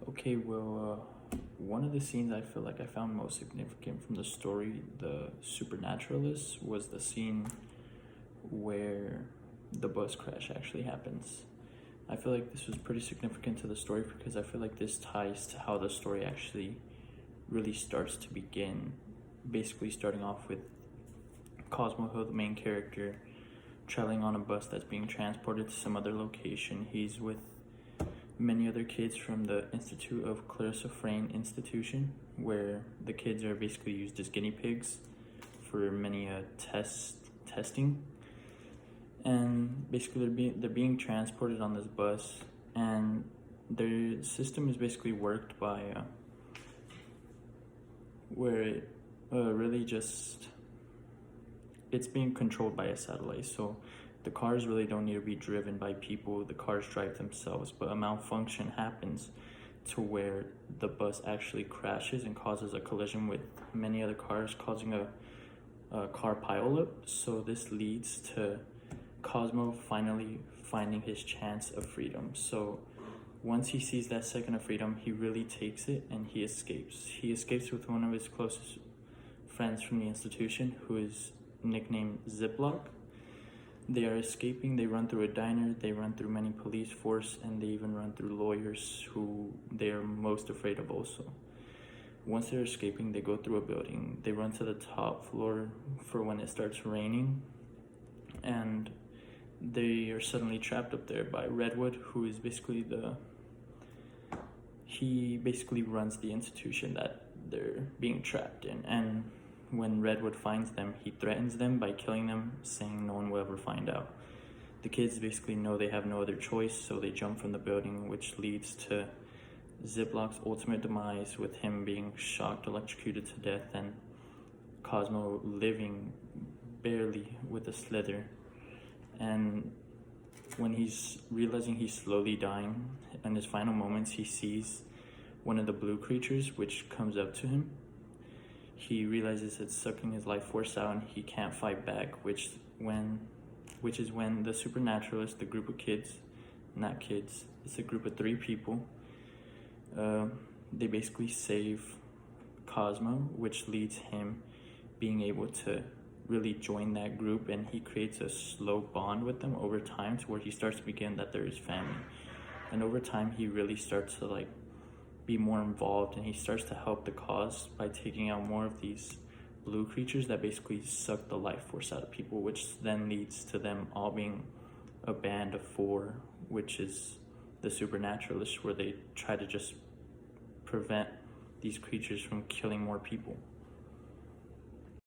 Okay, well, one of the scenes I feel like I found most significant from the story, The Supernaturalist, was the scene where the bus crash actually happens. I feel like this was pretty significant to the story because I feel like this ties to how the story actually really starts to begin. Basically, starting off with Cosmo Hill, the main character, traveling on a bus that's being transported to some other location. He's with many other kids from the Institute of Clarissa Frayne Institution, where the kids are basically used as guinea pigs for many testing. And basically they're being transported on this bus, and their system is basically worked by where it really just it's being controlled by a satellite. So the cars really don't need to be driven by people, the cars drive themselves, but a malfunction happens to where the bus actually crashes and causes a collision with many other cars, causing a car pileup. So this leads to Cosmo finally finding his chance of freedom. So once he sees that second of freedom, he really takes it and he escapes. He escapes with one of his closest friends from the institution, who is nicknamed Ziploc. They are escaping, they run through a diner, they run through many police force, and they even run through lawyers who they are most afraid of also. Once they're escaping, they go through a building, they run to the top floor for when it starts raining, and they are suddenly trapped up there by Redwood, who is basically he basically runs the institution that they're being trapped in. And when Redwood finds them, he threatens them by killing them, saying no one will ever find out. The kids basically know they have no other choice, so they jump from the building, which leads to Ziploc's ultimate demise, with him being shocked, electrocuted to death, and Cosmo living barely with a slither. And when he's realizing he's slowly dying, in his final moments, he sees one of the blue creatures, which comes up to him. He realizes it's sucking his life force out and he can't fight back, which is when the Supernaturalist, the group of kids, not kids, it's a group of 3 people, they basically save Cosmo, which leads him being able to really join that group, and he creates a slow bond with them over time to where he starts to begin that they're his family. And over time, he really starts to be more involved, and he starts to help the cause by taking out more of these blue creatures that basically suck the life force out of people, which then leads to them all being a band of 4, which is the Supernaturalists, where they try to just prevent these creatures from killing more people.